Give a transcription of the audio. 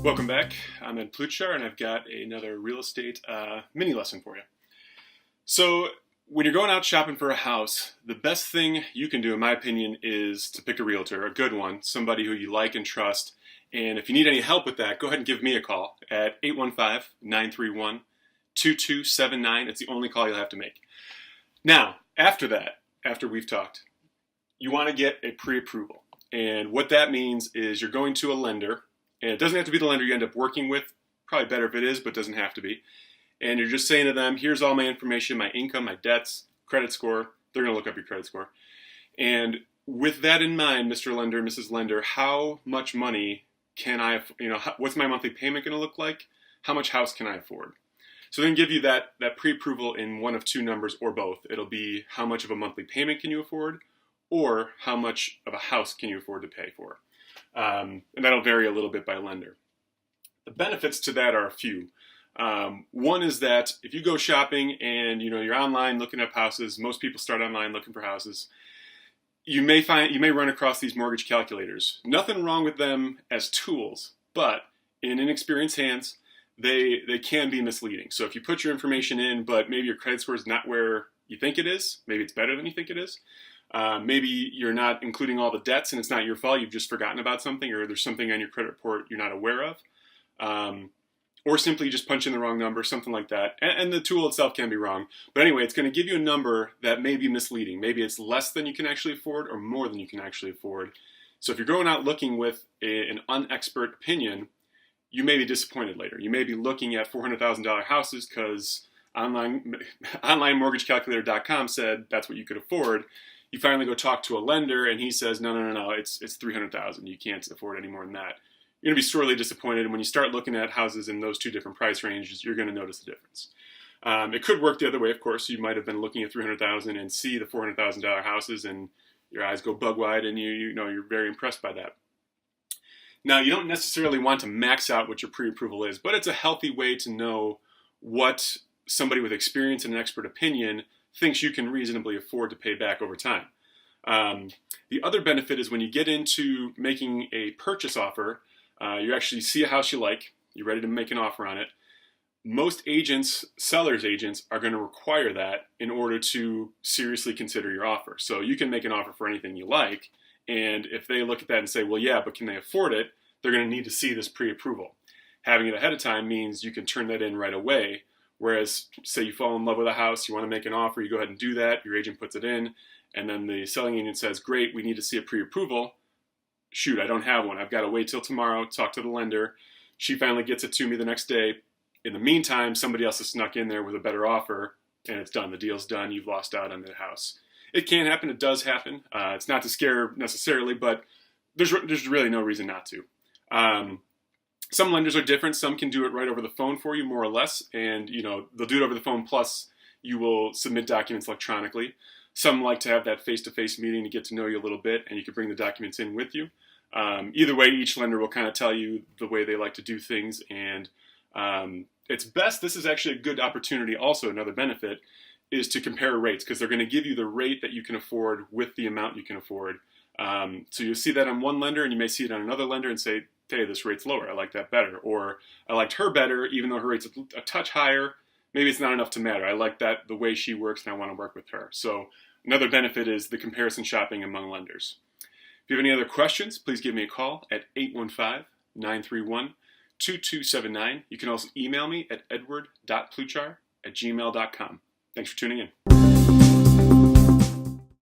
Welcome back. I'm Ed Pluchar, and I've got another real estate mini lesson for you. So when you're going out shopping for a house, the best thing you can do, in my opinion, is to pick a realtor, a good one, somebody who you like and trust. And if you need any help with that, go ahead and give me a call at 815-931-2279. It's the only call you'll have to make. Now, after that, after we've talked, you want to get a pre-approval. And what that means is you're going to a lender, and it doesn't have to be the lender you end up working with. Probably better if it is, but doesn't have to be. And you're just saying to them, here's all my information, my income, my debts, credit score. They're going to look up your credit score. And with that in mind, Mr. Lender, Mrs. Lender, how much money can I, what's my monthly payment going to look like? How much house can I afford? So then give you that pre-approval in one of two numbers or both. It'll be how much of a monthly payment can you afford, or how much of a house can you afford to pay for? And that'll vary a little bit by lender. The benefits to that are a few. One is that if you go shopping and you're online looking up houses, most people start online looking for houses. You may run across these mortgage calculators. Nothing wrong with them as tools, but in inexperienced hands, they can be misleading. So if you put your information in, but maybe your credit score is not where you think it is, maybe it's better than you think it is. Maybe you're not including all the debts and it's not your fault, you've just forgotten about something, or there's something on your credit report you're not aware of. Or simply just punch in the wrong number, something like that. And the tool itself can be wrong. But anyway, it's going to give you a number that may be misleading. Maybe it's less than you can actually afford or more than you can actually afford. So if you're going out looking with an unexpert opinion, you may be disappointed later. You may be looking at $400,000 houses because onlinemortgagecalculator.com said that's what you could afford. You finally go talk to a lender and he says, no, it's $300,000. You can't afford any more than that. You're going to be sorely disappointed, and when you start looking at houses in those two different price ranges, you're going to notice the difference. It could work the other way, of course. You might have been looking at $300,000 and see the $400,000 houses, and your eyes go bug wide, and you're very impressed by that. Now, you don't necessarily want to max out what your pre-approval is, but it's a healthy way to know what somebody with experience and an expert opinion thinks you can reasonably afford to pay back over time. The other benefit is when you get into making a purchase offer, you actually see a house you like, you're ready to make an offer on it. Most agents, sellers agents, are going to require that in order to seriously consider your offer. So you can make an offer for anything you like, and if they look at that and say, well, yeah, but can they afford it? They're going to need to see this pre-approval. Having it ahead of time means you can turn that in right away, whereas, say you fall in love with a house, you want to make an offer, you go ahead and do that, your agent puts it in, and then the selling agent says, great, we need to see a pre-approval. Shoot, I don't have one. I've got to wait till tomorrow, talk to the lender. She finally gets it to me the next day. In the meantime, somebody else has snuck in there with a better offer, and it's done. The deal's done. You've lost out on the house. It can happen. It does happen. It's not to scare necessarily, but there's really no reason not to. Some lenders are different. Some can do it right over the phone for you, more or less, and they'll do it over the phone, plus you will submit documents electronically. Some like to have that face-to-face meeting to get to know you a little bit, and you can bring the documents in with you. Either way, each lender will kind of tell you the way they like to do things, and it's best. This is actually a good opportunity. Also, another benefit is to compare rates, because they're going to give you the rate that you can afford with the amount you can afford. So you'll see that on one lender, and you may see it on another lender and say, hey, this rate's lower. I like that better. Or I liked her better, even though her rate's a touch higher. Maybe it's not enough to matter. I like that the way she works, and I want to work with her. So another benefit is the comparison shopping among lenders. If you have any other questions, please give me a call at 815-931-2279. You can also email me at edward.pluchar@gmail.com. Thanks for tuning in.